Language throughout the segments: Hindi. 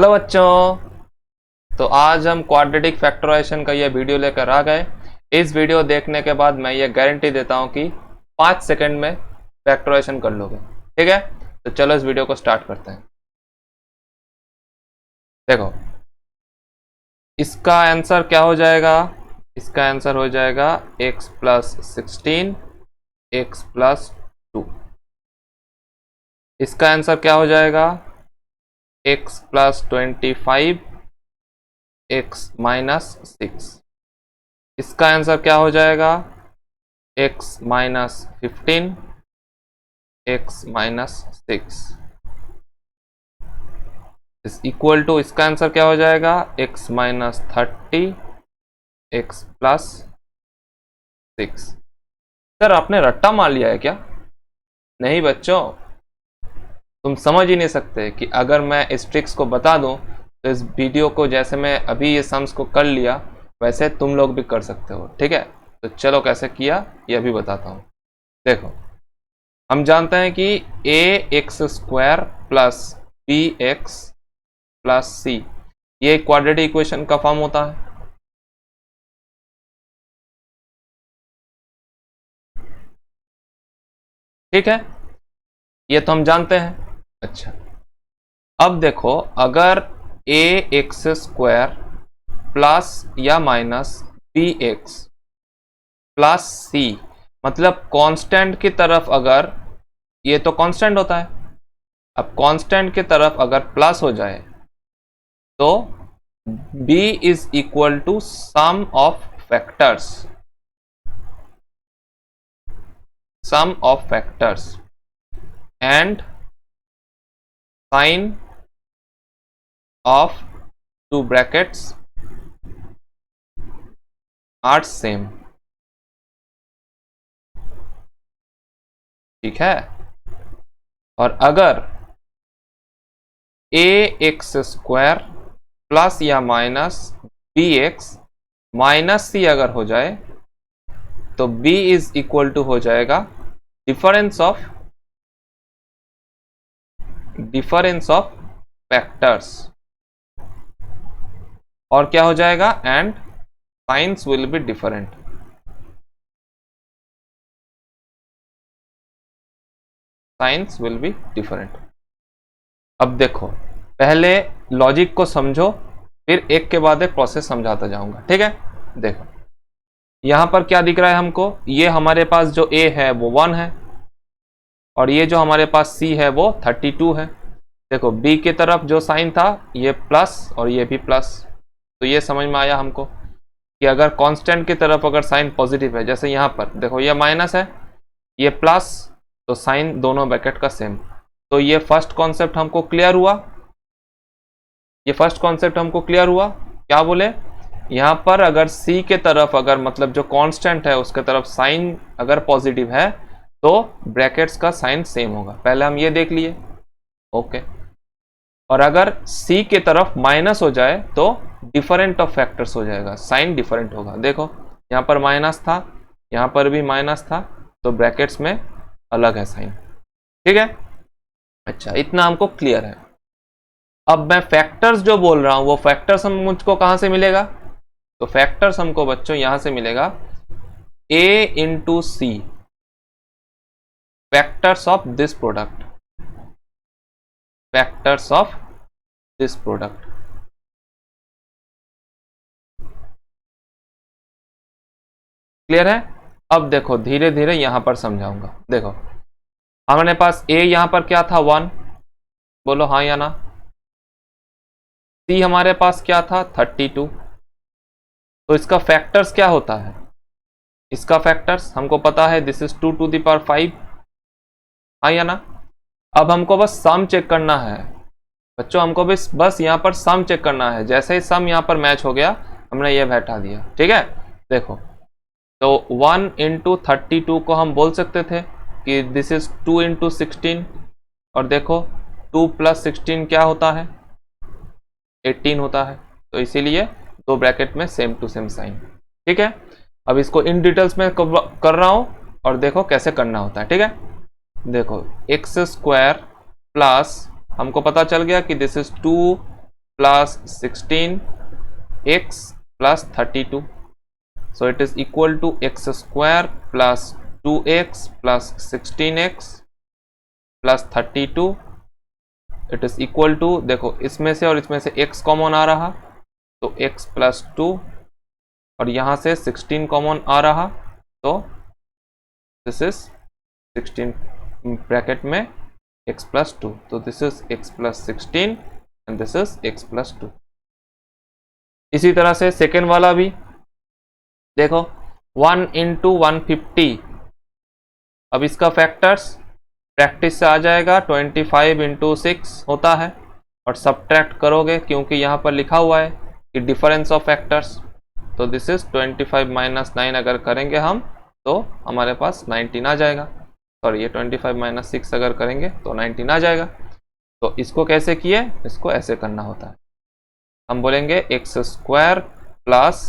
हेलो बच्चों। तो आज हम क्वाड्रेटिक फैक्टराइजेशन का ये वीडियो लेकर आ गए। इस वीडियो देखने के बाद मैं ये गारंटी देता हूँ कि 5 सेकंड में फैक्टराइजेशन कर लोगे। ठीक है, तो चलो इस वीडियो को स्टार्ट करते हैं। देखो, इसका आंसर क्या हो जाएगा? इसका आंसर हो जाएगा x प्लस 16 x प्लस 2। इसका आंसर क्या हो जाएगा? x plus 25 x minus 6। इसका आंसर क्या हो जाएगा? x minus 15 x minus 6 is equal to, इसका आंसर क्या हो जाएगा? x minus 30 x plus 6। Sir आपने रट्टा मार लिया है क्या? नहीं बच्चों, तुम समझ ही नहीं सकते कि अगर मैं इस ट्रिक्स को बता दूं तो इस वीडियो को, जैसे मैं अभी ये सम्स को कर लिया, वैसे तुम लोग भी कर सकते हो। ठीक है, तो चलो कैसे किया ये भी बताता हूँ। देखो, हम जानते हैं कि A x square plus B X plus C, ये क्वाड्रेटिक इक्वेशन का फॉर्म होता है। ठीक है, ये तो हम जानते हैं। अच्छा, अब देखो, अगर ए एक्स स्क्वायर प्लस या माइनस बी एक्स प्लस सी, मतलब कांस्टेंट की तरफ अगर, ये तो कांस्टेंट होता है, अब कांस्टेंट की तरफ अगर प्लस हो जाए तो b is equal to sum of factors, sum of factors and sign of two brackets are same. ठीक है, और अगर ए एक्स स्क्वायर प्लस या minus b x minus c अगर हो जाए तो b इज इक्वल टू हो जाएगा डिफरेंस ऑफ फैक्टर्स, और क्या हो जाएगा? And science will be different. Science will be different. अब देखो, पहले लॉजिक को समझो, फिर एक के बाद एक प्रोसेस समझाता जाऊंगा। ठीक है, देखो यहां पर क्या दिख रहा है हमको? ये हमारे पास जो a है वो 1 है, और ये जो हमारे पास c है वो 32 है। देखो, b की तरफ जो साइन था ये प्लस और ये भी प्लस, तो ये समझ में आया हमको कि अगर कांस्टेंट की तरफ अगर साइन पॉजिटिव है, जैसे यहां पर देखो ये माइनस है ये प्लस, तो साइन दोनों ब्रैकेट का सेम। तो ये फर्स्ट कॉन्सेप्ट हमको क्लियर हुआ। ये फर्स्ट कॉन्सेप्ट हमको क्लियर हुआ। क्या बोले? यहां पर अगर c के तरफ अगर, मतलब जो कांस्टेंट है उसके तरफ साइन अगर पॉजिटिव है तो ब्रैकेट्स का साइन सेम होगा। पहले हम ये देख लिए। ओके, और अगर c के तरफ माइनस हो जाए तो डिफरेंट ऑफ फैक्टर्स हो जाएगा, साइन डिफरेंट होगा। देखो यहाँ पर माइनस था, यहाँ पर भी माइनस था, तो ब्रैकेट्स में अलग है साइन। ठीक है, अच्छा इतना हमको क्लियर है। अब मैं फैक्टर्स जो बोल रहा हूं वो फैक्टर्स हम मुझको कहां से मिलेगा? तो फैक्टर्स हमको बच्चों यहां से मिलेगा a into c, factors of this product, factors of this product. Clear है? अब देखो धीरे धीरे यहां पर समझाऊंगा। देखो हमारे पास a यहां पर क्या था? 1, बोलो हाँ या ना। c हमारे पास क्या था? 32। तो इसका फैक्टर्स क्या होता है? इसका फैक्टर्स हमको पता है, this is 2 to the power 5, हाँ या ना। अब हमको बस सम चेक करना है बच्चों, हमको बस यहाँ पर सम चेक करना है। जैसे ही सम यहाँ पर मैच हो गया हमने ये बैठा दिया। ठीक है, देखो तो 1 इंटू 32 को हम बोल सकते थे कि दिस इज 2 इंटू 16, और देखो 2 प्लस 16 क्या होता है? 18 होता है। तो इसीलिए दो ब्रैकेट में सेम टू सेम साइन। ठीक है, अब इसको इन डिटेल्स में कर रहा हूं और देखो कैसे करना होता है। ठीक है, देखो एक्स स्क्वायर प्लस, हमको पता चल गया कि this is 2 plus 16x plus 32. So it is equal to x square plus 2x plus 16x plus 32. It is equal to, देखो इसमें से और इसमें से x कॉमन आ रहा तो x प्लस 2 और यहाँ से 16 कॉमन आ रहा तो दिस इज 16 ब्रैकेट में x प्लस 2, तो this is x plus 16 and this is x plus 2। इसी तरह से सेकेंड वाला भी देखो 1 इंटू 150। अब इसका फैक्टर्स प्रैक्टिस से आ जाएगा, 25 इंटू 6 होता है और सब्ट्रैक्ट करोगे क्योंकि यहाँ पर लिखा हुआ है कि डिफरेंस ऑफ फैक्टर्स, तो दिस इज 25 माइनस 9 अगर करेंगे हम तो हमारे पास 19 आ जाएगा। सॉरी, ये 25 माइनस 6 अगर करेंगे तो 19 आ जाएगा। तो इसको कैसे किए, इसको ऐसे करना होता है, हम बोलेंगे एक्स स्क्वायर प्लस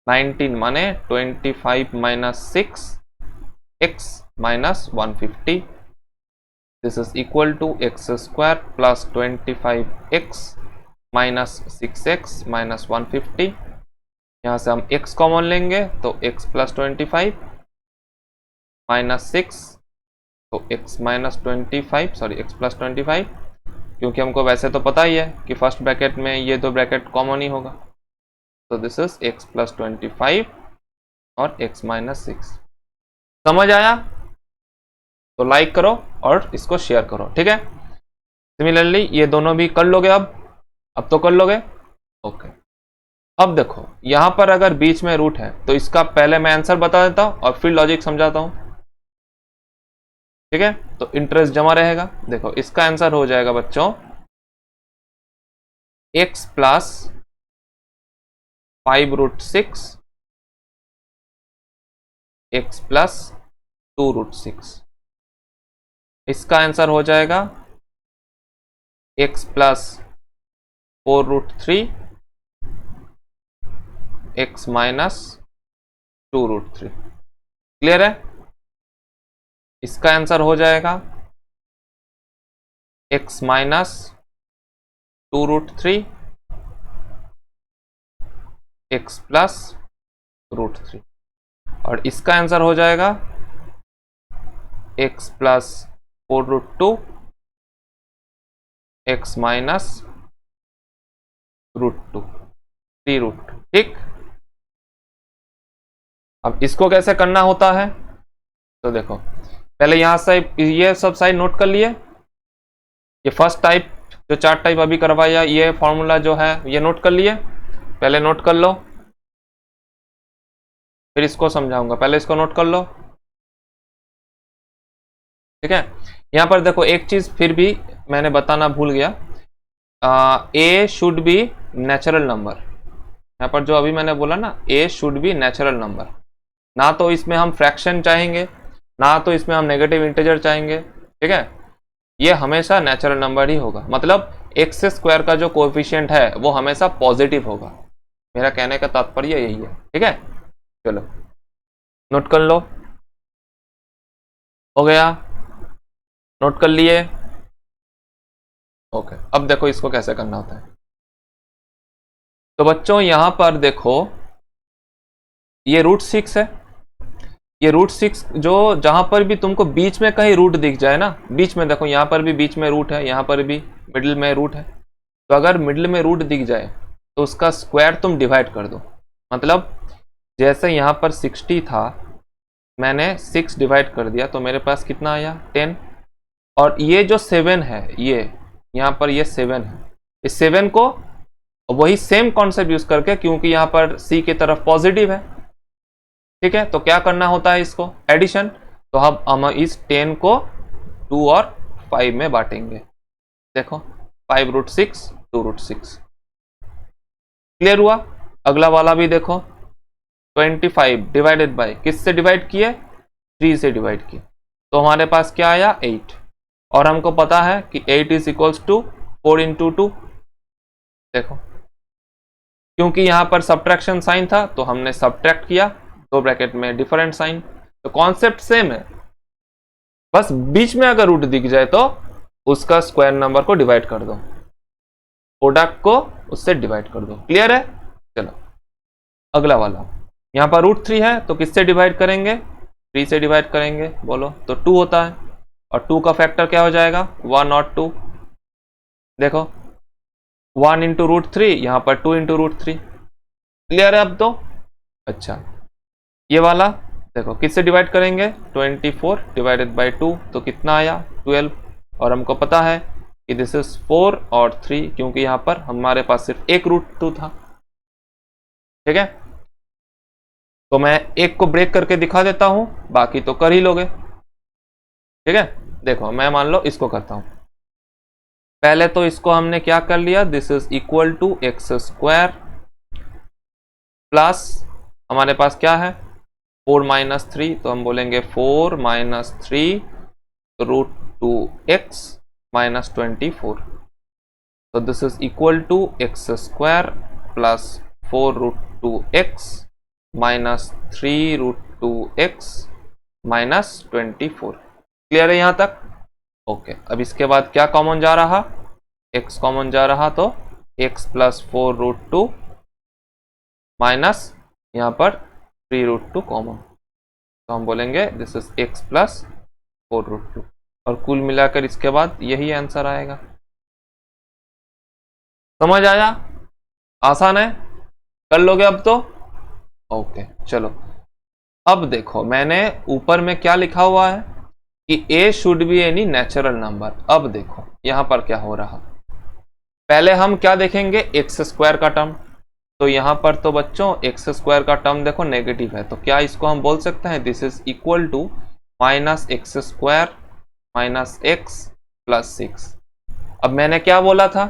19 माने 25 minus 6 x minus 150। This is equal to x square plus 25x minus 6x minus 150। यहाँ से हम x कॉमन लेंगे तो x प्लस 25 माइनस 6 तो x minus 25, sorry x plus 25, क्योंकि हमको वैसे तो पता ही है कि फर्स्ट ब्रैकेट में ये दो ब्रैकेट कॉमन ही होगा। तो दिस इज x प्लस 25 और x माइनस 6। समझ आया तो लाइक करो और इसको शेयर करो, ठीक है। सिमिलरली ये दोनों भी कर लोगे, अब तो कर लोगे। ओके, अब देखो यहां पर अगर बीच में रूट है तो इसका पहले मैं आंसर बता देता हूं और फिर लॉजिक समझाता हूं, ठीक है, तो इंटरेस्ट जमा रहेगा। देखो इसका आंसर हो जाएगा बच्चों x प्लस 5√6 x प्लस 2√6। इसका आंसर हो जाएगा x plus 4√3 x minus 2√3। Clear है? इसका आंसर हो जाएगा x माइनस 2√3 x प्लस √3 और इसका आंसर हो जाएगा x प्लस 4√2 x माइनस √2 3√2। ठीक, अब इसको कैसे करना होता है तो देखो पहले यहां से ये सब साइड नोट कर लिए, ये फर्स्ट टाइप जो 4 टाइप अभी करवाया ये फॉर्मूला जो है ये नोट कर लिए, पहले नोट कर लो फिर इसको समझाऊंगा, पहले इसको नोट कर लो, ठीक है। यहां पर देखो एक चीज फिर भी मैंने बताना भूल गया, ए शुड बी नेचुरल नंबर। यहां पर जो अभी मैंने बोला ना ए शुड बी नेचुरल नंबर, ना तो इसमें हम फ्रैक्शन चाहेंगे ना तो इसमें हम नेगेटिव इंटीजर चाहेंगे, ठीक है। ये हमेशा नेचुरल नंबर ही होगा, मतलब एक्स स्क्वायर का जो कोएफिशिएंट है वो हमेशा पॉजिटिव होगा, मेरा कहने का तात्पर्य यही है, ठीक है। चलो नोट कर लो, हो गया, नोट कर लिए। ओके, अब देखो इसको कैसे करना होता है। तो बच्चों यहां पर देखो ये √6 है, ये √6 जो जहां पर भी तुमको बीच में कहीं रूट दिख जाए ना, बीच में देखो यहां पर भी बीच में रूट है, यहां पर भी मिडिल में रूट है, तो अगर मिडिल में रूट दिख जाए तो उसका स्क्वायर तुम डिवाइड कर दो। मतलब जैसे यहां पर 60 था, मैंने 6 डिवाइड कर दिया तो मेरे पास कितना आया 10, और ये जो 7 है ये यहाँ पर ये 7 है, इस 7 को वही सेम कॉन्सेप्ट यूज करके, क्योंकि यहाँ पर C की तरफ पॉजिटिव है, ठीक है, तो क्या करना होता है इसको एडिशन, तो हम इस 10 को 2 और 5 में बांटेंगे। देखो 5√6 2√6, क्लियर हुआ। अगला वाला भी देखो 25 डिवाइडेड बाय किससे डिवाइड किए 3 से डिवाइड किए, तो हमारे पास क्या आया 8, और हमको पता है कि 8 इज इक्वल्स टू 4 इंटू 2। देखो क्योंकि यहां पर सब्ट्रैक्शन साइन था तो हमने सब्ट्रैक्ट किया, दो ब्रैकेट में डिफरेंट साइन, तो कॉन्सेप्ट सेम है, बस बीच में अगर रूट दिख जाए तो उसका स्क्वायर नंबर को डिवाइड कर दो। प्रोडक्ट को उससे डिवाइड कर दो। क्लियर है? चलो अगला वाला, यहाँ पर √3 है तो किससे डिवाइड करेंगे? 3 से डिवाइड करेंगे। बोलो तो 2 होता है, और 2 का फैक्टर क्या हो जाएगा? 1 और 2। देखो 1 इंटू √3, यहाँ पर 2 इंटू √3। क्लियर है अब तो? अच्छा ये वाला देखो किससे डिवाइड करेंगे? 24 डिवाइडेड बाई 2 तो कितना आया? 12। और हमको पता है कि दिस इज 4 और 3, क्योंकि यहाँ पर हमारे पास सिर्फ एक √2 था। ठीक है, तो मैं एक को ब्रेक करके दिखा देता हूं, बाकी तो कर ही लोगे। ठीक है, देखो मैं मान लो इसको करता हूं। पहले तो इसको हमने क्या कर लिया, this is equal to x square plus हमारे पास क्या है 4 माइनस 3, तो हम बोलेंगे 4 माइनस 3 √2x माइनस 24। तो this is equal to x square plus 4 √2x minus 3 √2x minus 24। Clear है यहाँ तक? ओके, अब इसके बाद क्या कॉमन जा रहा? x कॉमन जा रहा, तो x प्लस 4 √2 माइनस यहाँ पर 3 √2 कॉमन, तो हम बोलेंगे दिस इज x प्लस 4 √2, और कुल मिलाकर इसके बाद यही आंसर आएगा। समझ आया? आसान है, कर लोगे अब तो? ओके चलो, अब देखो मैंने ऊपर में क्या लिखा हुआ है कि a should be any natural number. अब देखो यहां पर क्या हो रहा, पहले हम क्या देखेंगे? एक्स स्क्वायर का टर्म। तो यहां पर तो बच्चों एक्स स्क्वायर का टर्म देखो नेगेटिव है, तो क्या इसको हम बोल सकते हैं this is equal to minus x square minus x plus 6। अब मैंने क्या बोला था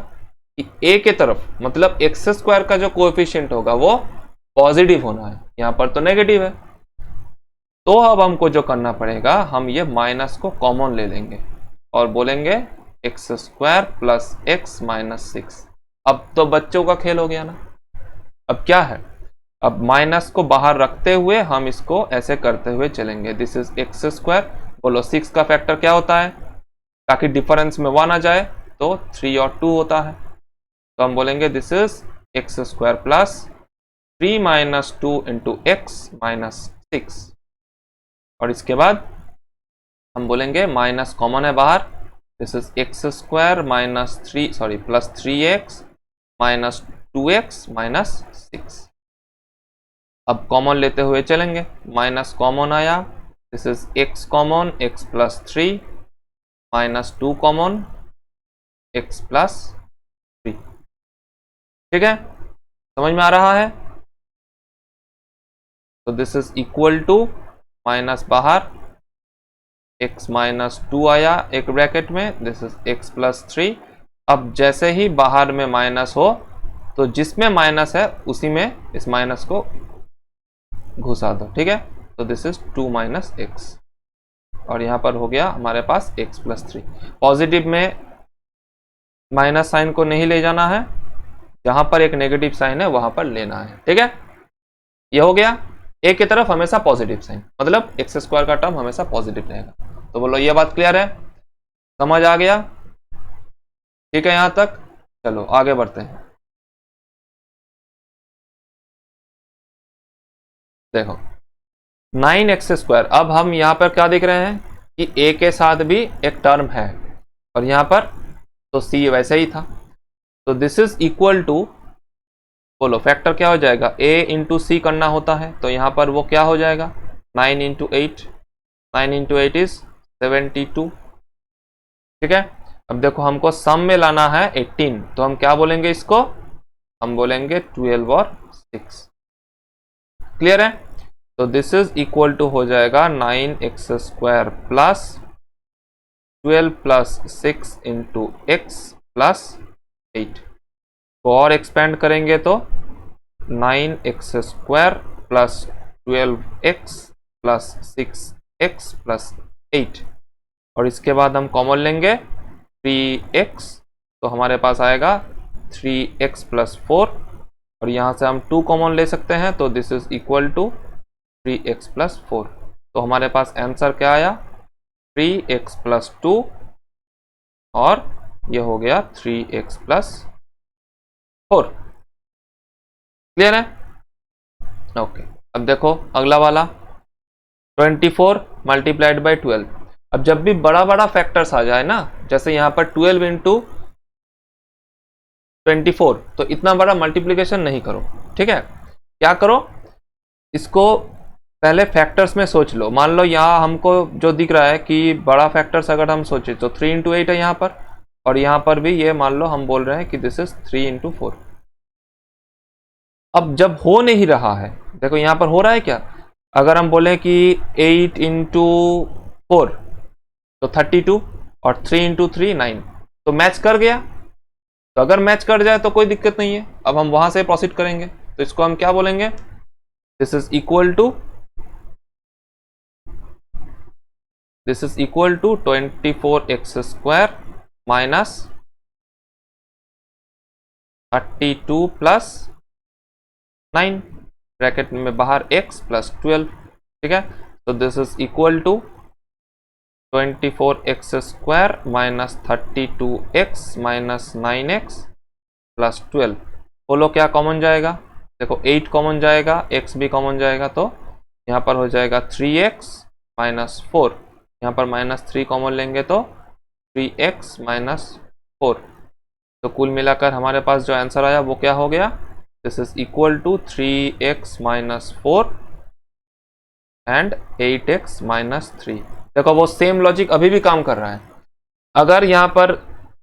कि a के तरफ मतलब एक्स स्क्वायर का जो कोएफिशिएंट होगा वो पॉजिटिव होना है, यहां पर तो नेगेटिव है। तो अब हमको जो करना पड़ेगा, हम ये माइनस को कॉमन ले लेंगे और बोलेंगे x square plus x minus 6। अब तो बच्चों का खेल हो गया ना। अब क्या है, अब माइनस को बाहर रखते हुए हम इसको ऐसे करते हुए चलेंगे, दिस इज एक्स स्क्वायर। बोलो 6 का फैक्टर क्या होता है, ताकि डिफरेंस में 1 आ जाए, तो 3 और 2 होता है। तो हम बोलेंगे this is x square plus 3 minus 2 into x minus 6, और इसके बाद हम बोलेंगे माइनस कॉमन है बाहर, this is x square minus 3 sorry plus 3x minus 2x minus 6। अब कॉमन लेते हुए चलेंगे, माइनस कॉमन आया, this is x common x plus 3 minus 2 common x plus 3। ठीक है, समझ में आ रहा है? तो this is equal to minus बाहर x माइनस 2 आया एक ब्रैकेट में, दिस इज x प्लस 3। अब जैसे ही बाहर में माइनस हो तो जिसमें माइनस है उसी में इस माइनस को घुसा दो। ठीक है, तो दिस इज 2 माइनस एक्स, और यहां पर हो गया हमारे पास x प्लस 3। पॉजिटिव में माइनस साइन को नहीं ले जाना है, जहां पर एक नेगेटिव साइन है वहां पर लेना है। ठीक है, ये हो गया। a की तरफ हमेशा पॉजिटिव साइन, मतलब एक्स स्क्वायर का टर्म हमेशा पॉजिटिव रहेगा। तो बोलो ये बात क्लियर है, समझ आ गया? ठीक है यहां तक, चलो आगे बढ़ते हैं। देखो 9x स्क्वायर, अब हम यहां पर क्या देख रहे हैं कि a के साथ भी एक टर्म है, और यहां पर तो c वैसे ही था, तो दिस इज इक्वल टू, बोलो फैक्टर क्या हो जाएगा, a इंटू सी करना होता है, तो यहां पर वो क्या हो जाएगा 9 इंटू 8, 9 इंटू 8 इज 72। ठीक है, अब देखो हमको सम में लाना है 18, तो हम क्या बोलेंगे इसको, हम बोलेंगे 12 और 6। क्लियर है? तो दिस इज इक्वल टू हो जाएगा 9x square plus 12 plus 6 into x plus 8 को और एक्सपेंड करेंगे तो 9x square plus 12x plus 6x plus 8, और इसके बाद हम कॉमन लेंगे 3x, तो हमारे पास आएगा 3x प्लस 4, और यहाँ से हम 2 कॉमन ले सकते हैं, तो this is equal to 3x plus 4। तो हमारे पास आंसर क्या आया 3x प्लस 2, और ये हो गया 3x प्लस 4। क्लियर है? ओके, अब देखो अगला वाला 24 मल्टीप्लाइड बाई 12। अब जब भी बड़ा बड़ा फैक्टर्स आ जाए ना, जैसे यहां पर 12 इंटू 24, तो इतना बड़ा मल्टीप्लीकेशन नहीं करो, ठीक है? क्या करो, इसको पहले फैक्टर्स में सोच लो। मान लो यहाँ हमको जो दिख रहा है कि बड़ा फैक्टर्स अगर हम सोचे तो 3 इंटू 8 है यहाँ पर, और यहाँ पर भी ये मान लो हम बोल रहे हैं कि दिस इज 3 इंटू 4। अब जब हो नहीं रहा है, देखो यहाँ पर हो रहा है क्या, अगर हम बोले कि 8 इंटू 4 तो 32, और 3 इंटू 3 9, तो मैच कर गया। तो अगर मैच कर जाए तो कोई दिक्कत नहीं है, अब हम वहां से प्रोसीड करेंगे। तो इसको हम क्या बोलेंगे, this is equal to 24x square minus 32 plus 9, bracket में बाहर x प्लस 12, ठीक है? तो this is equal to 24x square minus 32x minus 9x plus 12। बोलो क्या कॉमन जाएगा, देखो 8 कॉमन जाएगा, x भी कॉमन जाएगा, तो यहाँ पर हो जाएगा 3x माइनस 4। यहाँ पर माइनस 3 कॉमन लेंगे तो 3x माइनस 4। तो कुल मिलाकर हमारे पास जो आंसर आया वो क्या हो गया, this is equal to 3x minus 4 and 8x minus 3। देखो वो सेम लॉजिक अभी भी काम कर रहा है। अगर यहाँ पर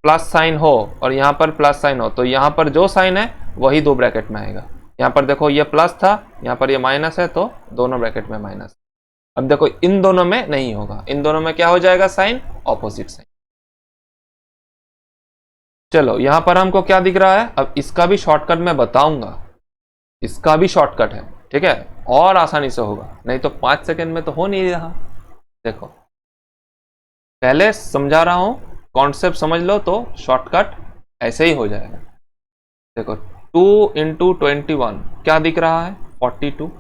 प्लस साइन हो और यहाँ पर प्लस साइन हो, तो यहाँ पर जो साइन है वही दो ब्रैकेट में आएगा। यहाँ पर देखो ये प्लस था, यहाँ पर ये माइनस है, तो दोनों ब्रैकेट में माइनस। अब देखो इन दोनों में नहीं होगा, इन दोनों में क्या हो जाएगा, साइन ऑपोजिट साइन। चलो यहाँ पर हमको क्या दिख रहा है, अब इसका भी शॉर्टकट मैं बताऊंगा, इसका भी शॉर्टकट है, ठीक है? और आसानी से होगा, नहीं तो 5 सेकंड में तो हो नहीं रहा। देखो पहले समझा रहा हूं, कॉन्सेप्ट समझ लो तो शॉर्टकट ऐसे ही हो जाएगा। देखो 2 इंटू 21 क्या दिख रहा है, 42।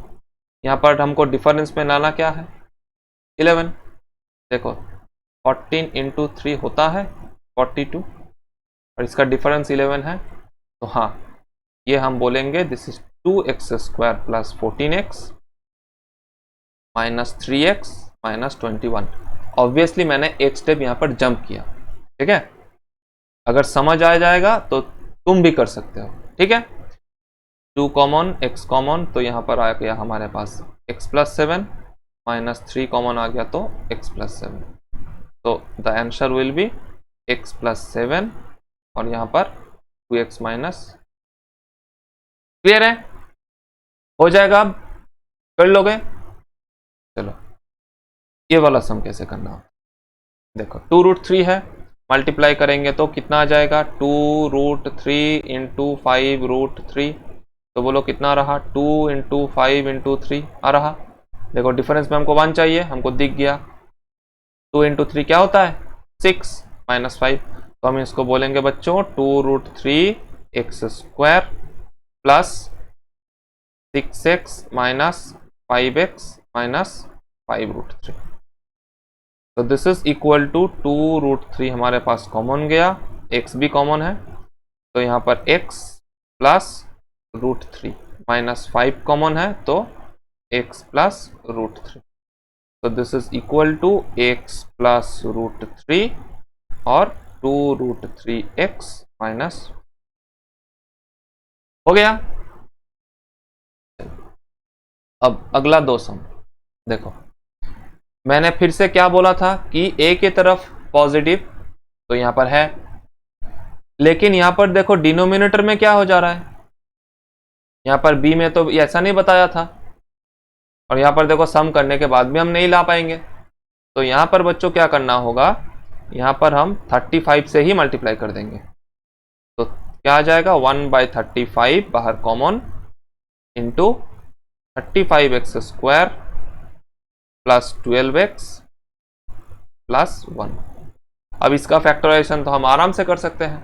यहाँ पर हमको डिफरेंस में लाना क्या है, 11। देखो 14 इंटू 3 होता है 42, और इसका डिफरेंस 11 है, तो हाँ ये हम बोलेंगे this is 2x square plus 14x minus 3x minus 21। Obviously मैंने एक स्टेप यहाँ पर जंप किया, ठीक है? अगर समझ आ जाएगा तो तुम भी कर सकते हो, ठीक है? 2 कॉमन x कॉमन, तो यहाँ पर आ गया हमारे पास x प्लस 7 माइनस 3 कॉमन आ गया तो x प्लस 7। तो the answer will be x plus 7 और यहाँ पर 2x माइनस। क्लियर है? हो जाएगा, अब कर लोगे? चलो ये वाला सम कैसे करना हो, देखो 2√3 है, मल्टीप्लाई करेंगे तो कितना आ जाएगा, 2√3 इंटू 5√3। तो बोलो कितना रहा, 2 इंटू 5 इंटू 3 आ रहा। देखो डिफरेंस में हमको 1 चाहिए, हमको दिख गया। 2 इंटू 3 क्या होता है, 6 माइनस 5। तो हम इसको बोलेंगे बच्चों 2√3x square plus 6x minus 5x minus 5√3। तो दिस इज इक्वल टू 2√3 हमारे पास कॉमन गया, x भी कॉमन है, तो यहाँ पर x प्लस √3 माइनस 5 कॉमन है, तो x प्लस √3। तो this is equal to x plus √3 और 2√3x माइनस। हो गया। अब अगला 2 सम देखो, मैंने फिर से क्या बोला था कि a की तरफ पॉजिटिव तो यहां पर है, लेकिन यहां पर देखो डिनोमिनेटर में क्या हो जा रहा है, यहां पर b में तो ऐसा नहीं बताया था, और यहां पर देखो सम करने के बाद भी हम नहीं ला पाएंगे। तो यहां पर बच्चों क्या करना होगा, यहां पर हम 35 से ही मल्टीप्लाई कर देंगे। तो क्या आ जाएगा, 1/35 बाहर common into 35x square plus 12x plus 1। अब इसका फैक्टराइजेशन तो हम आराम से कर सकते हैं,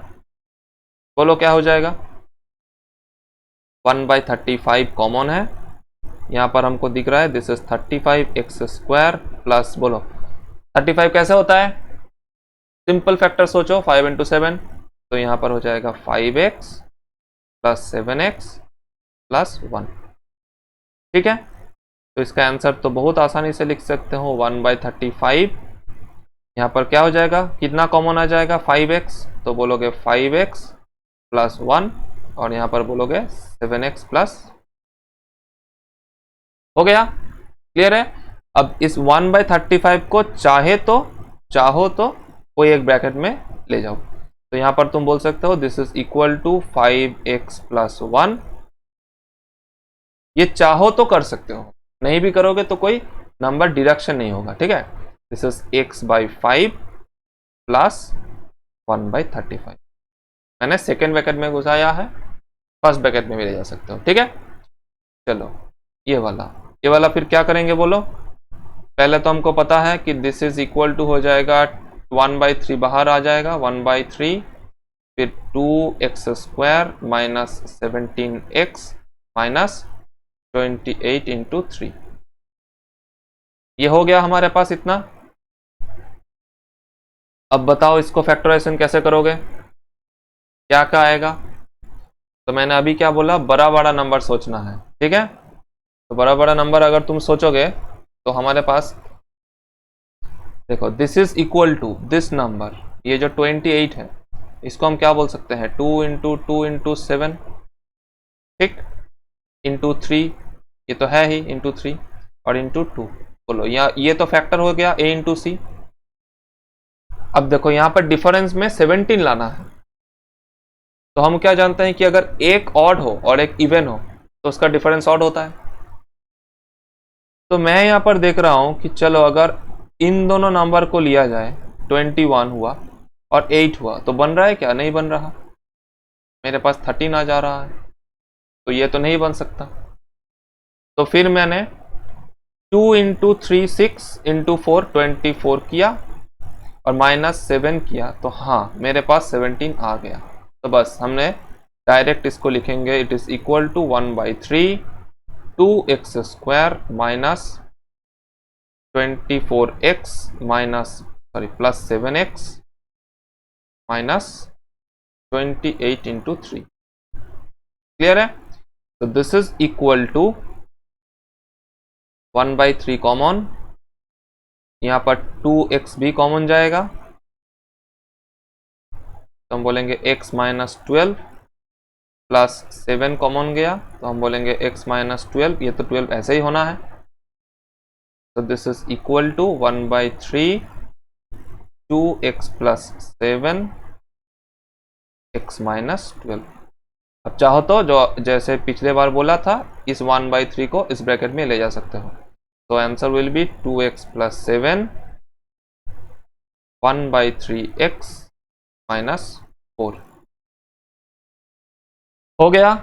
बोलो क्या हो जाएगा, 1/35 कॉमन है, यहाँ पर हमको दिख रहा है this is 35x square plus, बोलो 35 कैसे होता है, सिंपल फैक्टर सोचो, 5 इंटू 7, तो यहाँ पर हो जाएगा 5x प्लस 7x प्लस 1। ठीक है, तो इसका आंसर तो बहुत आसानी से लिख सकते हो 1/35। यहाँ पर क्या हो जाएगा, कितना कॉमन आ जाएगा, 5x, तो बोलोगे 5x प्लस 1 और यहाँ पर बोलोगे 7x प्लस। हो गया, क्लियर है। अब इस 1/35 को चाहो तो कोई एक ब्रैकेट में ले जाओ। तो यहाँ पर तुम बोल सकते हो this is equal to 5x plus 1। ये चाहो तो कर सकते हो, नहीं भी करोगे तो कोई नंबर डिडक्शन नहीं होगा। ठीक है, दिस इज x/5 प्लस 1/35। मैंने सेकेंड ब्रैकेट में घुसाया है, फर्स्ट ब्रैकेट में भी ले जा सकते हो। ठीक है, चलो ये वाला फिर क्या करेंगे बोलो। पहले तो हमको पता है कि दिस इज इक्वल टू हो जाएगा 1/3 बाहर आ जाएगा, 1/3 फिर 2x² minus 17x minus 28 into 3। ये हो गया हमारे पास इतना। अब बताओ इसको फैक्टराइजेशन कैसे करोगे, क्या क्या आएगा। तो मैंने अभी क्या बोला, बड़ा बड़ा नंबर सोचना है। ठीक है, तो बड़ा बड़ा नंबर अगर तुम सोचोगे तो हमारे पास देखो this is equal to this number, ये जो 28 है इसको हम क्या बोल सकते हैं, 2 इंटू 2 इंटू 7, ठीक, इंटू 3, ये तो है ही इंटू 3 और इंटू 2। बोलो ये तो फैक्टर हो गया a इंटू सी। अब देखो यहाँ पर डिफरेंस में 17 लाना है, तो हम क्या जानते हैं कि अगर एक ऑड हो और एक इवन हो तो उसका डिफरेंस ऑड होता है। तो मैं यहाँ पर देख रहा हूं कि चलो अगर इन दोनों नंबर को लिया जाए, 21 हुआ और 8 हुआ, तो बन रहा है क्या, नहीं बन रहा। मेरे पास 13 आ जा रहा है, तो ये तो नहीं बन सकता। तो फिर मैंने 2 इंटू 3 6 इंटू 4 24 किया और माइनस 7 किया, तो हाँ मेरे पास 17 आ गया। तो बस हमने डायरेक्ट इसको लिखेंगे, it is equal to 1/3 2x² minus 24x minus plus 7x minus 28 into 3। Clear है। तो this is equal to 1/3 common, यहाँ पर 2x भी कॉमन जाएगा, तो हम बोलेंगे x माइनस 12 प्लस 7 कॉमन गया, तो हम बोलेंगे x माइनस 12, ये तो 12 ऐसे ही होना है। तो this is equal to 1/3 2x plus 7 x minus 12। अब चाहो तो जो जैसे पिछले बार बोला था, इस 1/3 को इस ब्रैकेट में ले जा सकते हो। तो answer will be 2x plus 7 1/3x minus 4। हो गया,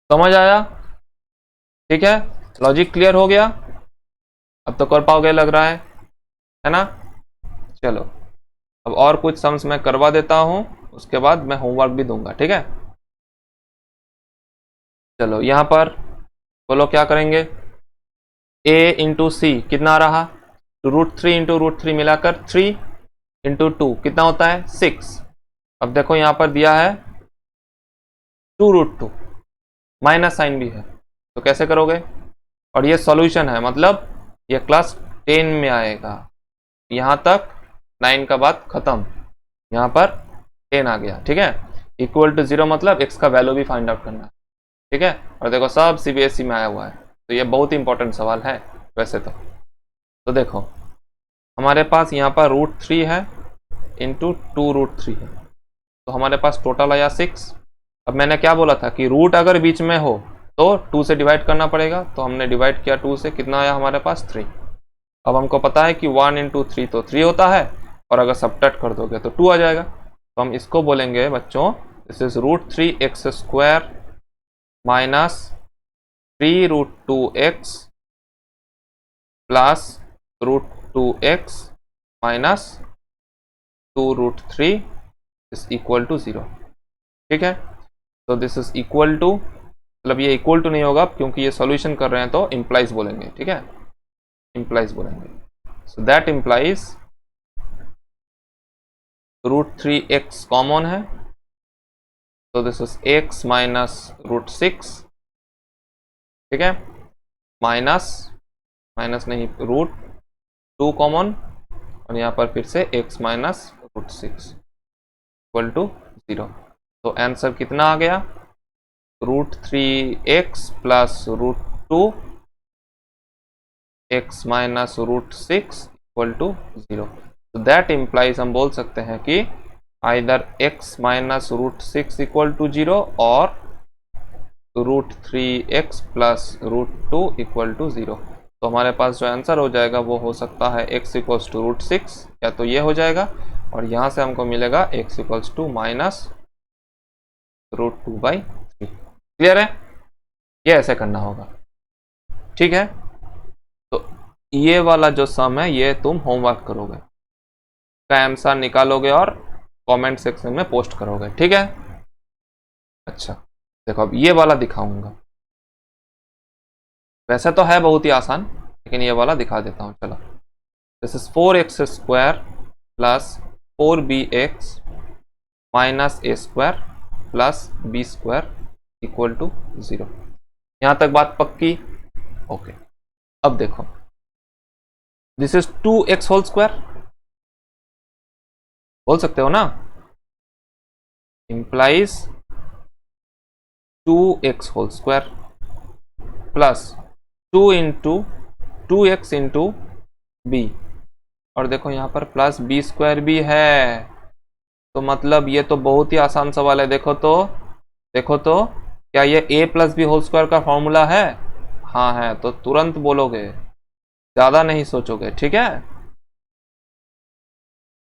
समझ आया। ठीक है, लॉजिक क्लियर हो गया, अब तो कर पाओगे लग रहा है ना। चलो अब और कुछ सम्स मैं करवा देता हूं, उसके बाद मैं होमवर्क भी दूंगा। ठीक है, चलो यहाँ पर बोलो क्या करेंगे, a इंटू सी कितना रहा, √3 इंटू √3 मिलाकर 3 इंटू 2 कितना होता है 6। अब देखो यहाँ पर दिया है 2√2, माइनस साइन भी है, तो कैसे करोगे। और ये सॉल्यूशन है, मतलब ये क्लास 10 में आएगा, यहाँ तक 9 का बात खत्म, यहाँ पर 10 आ गया। ठीक है, इक्वल टू 0 मतलब x का वैल्यू भी फाइंड आउट करना है। ठीक है, और देखो सब CBSE में आया हुआ है, तो ये बहुत इंपॉर्टेंट सवाल है वैसे तो देखो हमारे पास यहाँ पर √3 है इंटू 2√3 है, तो हमारे पास टोटल आया 6। अब मैंने क्या बोला था कि रूट अगर बीच में हो तो 2 से डिवाइड करना पड़ेगा, तो हमने डिवाइड किया 2 से, कितना आया हमारे पास 3। अब हमको पता है कि 1 इंटू 3 तो 3 होता है, और अगर सब्ट्रैक्ट कर दोगे तो 2 आ जाएगा। तो हम इसको बोलेंगे बच्चों, this is √3x² minus 3√2x plus √2x minus 2√3 is equal to 0। ठीक है, तो दिस इज इक्वल टू, मतलब ये इक्वल टू नहीं होगा क्योंकि ये सॉल्यूशन कर रहे हैं, तो इम्प्लाइज बोलेंगे। ठीक है, इम्प्लाइज बोलेंगे, so that implies √3x common है, तो this is x minus root 6, ठीक है, माइनस नहीं रूट 2 कॉमन, और यहाँ पर फिर से x minus root 6 equal to 0। तो आंसर कितना आ गया, root 3x plus root 2 x minus root 6 equal to 0। तो दैट इम्प्लाइज हम बोल सकते हैं कि either x minus root 6 equal to 0 और root 3x plus root 2 equal to 0। तो हमारे पास जो आंसर हो जाएगा वो हो सकता है x इक्वल्स टू रूट 6, या तो ये हो जाएगा, और यहाँ से हमको मिलेगा x equals to minus root 2/3। क्लियर है, ये ऐसे करना होगा, ठीक है। तो ये वाला जो सम है ये तुम होमवर्क करोगे, का आंसर निकालोगे और कमेंट सेक्शन में पोस्ट करोगे, ठीक है। अच्छा देखो अब ये वाला दिखाऊंगा, वैसे तो है बहुत ही आसान, लेकिन ये वाला दिखा देता हूँ। चलो, this is 4x square plus 4bx minus a square plus b square equal to 0। यहां तक बात पक्की, ओके। अब देखो, this is 2x whole square, बोल सकते हो ना, implies 2x whole square plus 2 into 2x into b, और देखो यहाँ पर प्लस बी स्क्वायर भी है। तो मतलब ये तो बहुत ही आसान सवाल है। देखो तो क्या ये a plus b whole square का फॉर्मूला है? हाँ है, तो तुरंत बोलोगे, ज़्यादा नहीं सोचोगे, ठीक है।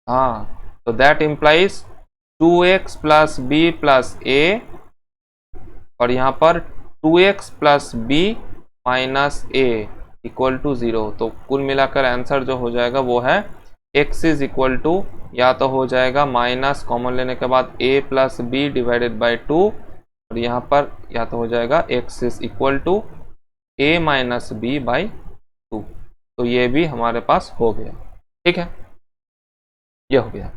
हाँ, तो that implies 2x plus b plus a, और यहाँ पर 2x plus b minus a equal to 0। तो कुल मिलाकर आंसर जो हो जाएगा वो है x इज इक्वल टू, या तो हो जाएगा माइनस कॉमन लेने के बाद a plus b divided by 2, और यहाँ पर या तो हो जाएगा x is equal to a minus b by 2। तो ये भी हमारे पास हो गया, ठीक है, ये हो गया।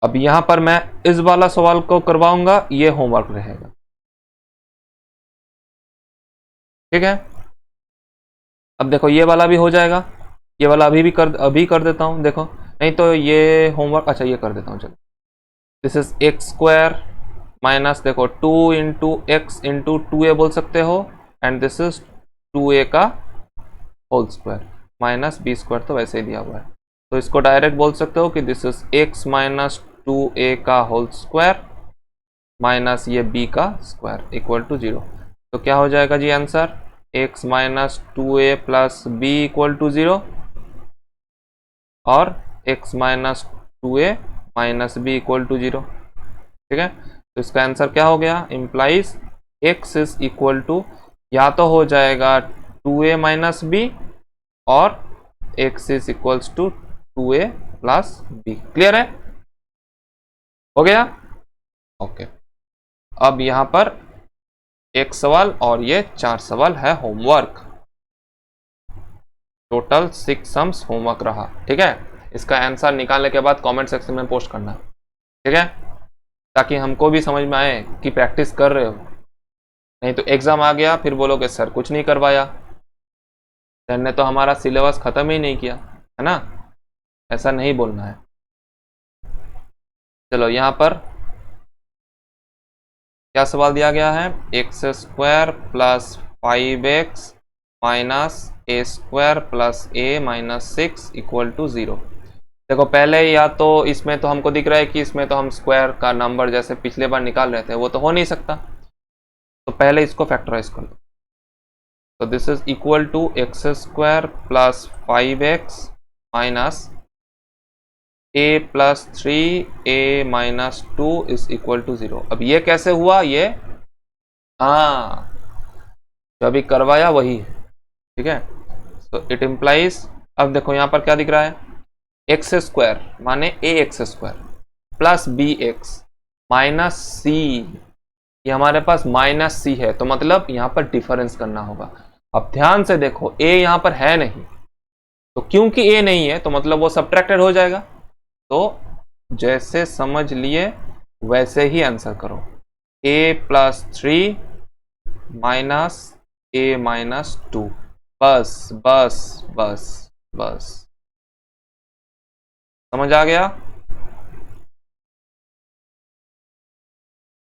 अब यहाँ पर मैं इस वाला सवाल को करवाऊंगा, ये होमवर्क रहेगा, ठीक है। अब देखो ये वाला भी हो जाएगा, ये वाला अभी कर देता हूँ, देखो नहीं तो ये होमवर्क, अच्छा ये कर देता हूँ। चलो, this is x square minus, देखो 2 इंटू एक्स इंटू 2a बोल सकते हो, एंड दिस इज 2a का whole square minus b square, तो वैसे ही दिया हुआ है, तो इसको डायरेक्ट बोल सकते हो कि this is x minus 2a का होल स्क्वायर माइनस ये b का स्क्वायर इक्वल टू 0। तो क्या हो जाएगा जी answer, x minus 2a plus B equal to 0, और x minus 2a minus B equal to 0, ठीक है। तो इसका आंसर क्या हो गया, implies x is equal to, या तो हो जाएगा 2a माइनस बी, और x is equals to 2a plus B. Clear है, हो गया, ओके। अब यहाँ पर एक सवाल और ये 4 सवाल है होमवर्क, टोटल 6 सम्स होमवर्क रहा, ठीक है। इसका आंसर निकालने के बाद कमेंट सेक्शन में पोस्ट करना, ठीक है, ताकि हमको भी समझ में आए कि प्रैक्टिस कर रहे हो। नहीं तो एग्जाम आ गया फिर बोलोगे सर कुछ नहीं करवाया, सर ने तो हमारा सिलेबस खत्म ही नहीं किया, है ना, ऐसा नहीं बोलना है। चलो यहाँ पर क्या सवाल दिया गया है, x square plus 5x minus a square plus a minus 6 equal to 0। देखो पहले या तो इसमें तो हमको दिख रहा है कि इसमें तो हम स्क्वायर का नंबर जैसे पिछले बार निकाल रहे थे वो तो हो नहीं सकता, तो पहले इसको फैक्टराइज कर दो। तो this is equal to x square plus 5x minus a plus 3a minus 2 is equal to 0। अब ये कैसे हुआ, ये हाँ जो अभी करवाया वही है, ठीक है। तो इट इम्प्लाइज, अब देखो यहाँ पर क्या दिख रहा है, एक्स स्क्वायर माने A x square plus B x minus C, ये हमारे पास माइनस सी है, तो मतलब यहाँ पर डिफरेंस करना होगा। अब ध्यान से देखो a यहाँ पर है नहीं, तो क्योंकि a नहीं है तो मतलब वो सब्ट्रैक्टेड हो जाएगा। तो जैसे समझ लिए वैसे ही आंसर करो। a plus 3 minus a minus 2। बस बस बस बस, समझ आ गया?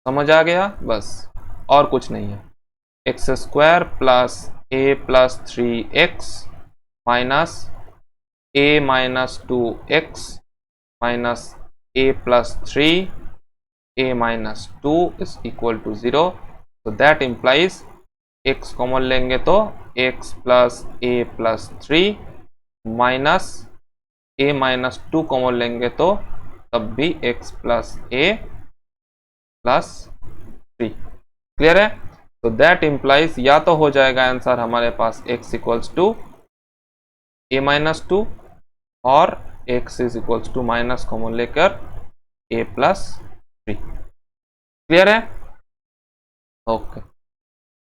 समझ आ गया? बस, और कुछ नहीं है। X square plus A plus 3x minus a minus 2x minus a plus 3 a minus 2 is equal to 0. So that implies x common लेंगे तो x plus a plus 3 minus a minus 2 common लेंगे तो तब भी x plus a plus 3। Clear है? तो दैट इम्प्लाइज या तो हो जाएगा आंसर हमारे पास x equals to a minus 2 और x is equals to minus common लेकर a प्लस 3। क्लियर है? ओके,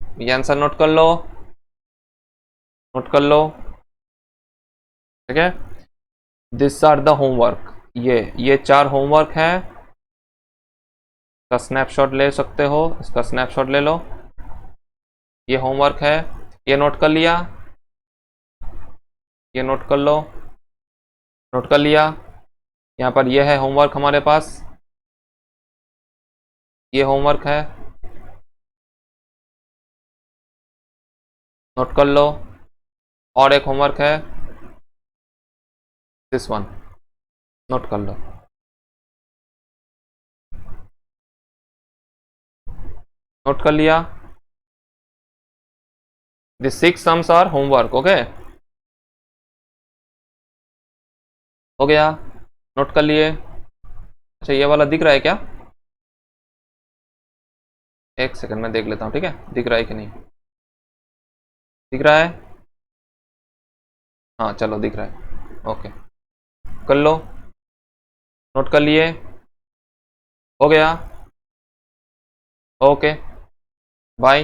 ये आंसर नोट कर लो, नोट कर लो। ठीक है, दिस आर द होमवर्क। ये 4 होमवर्क है। इसका स्नैपशॉट ले सकते हो, इसका स्नैपशॉट ले लो। ये होमवर्क है, ये नोट कर लिया, ये नोट कर लो, नोट कर लिया। यहाँ पर ये है होमवर्क हमारे पास, ये होमवर्क है, नोट कर लो। और एक होमवर्क है, दिस वन, नोट कर लो। नोट कर लिया। This 6 sums are homework. Okay, हो गया, नोट कर लिए। अच्छा, ये वाला दिख रहा है क्या? एक सेकंड में देख लेता हूँ। ठीक है, दिख रहा है कि नहीं? दिख रहा है? हाँ चलो, दिख रहा है। ओके, कर लो, नोट कर लिए, हो गया। Okay, bye.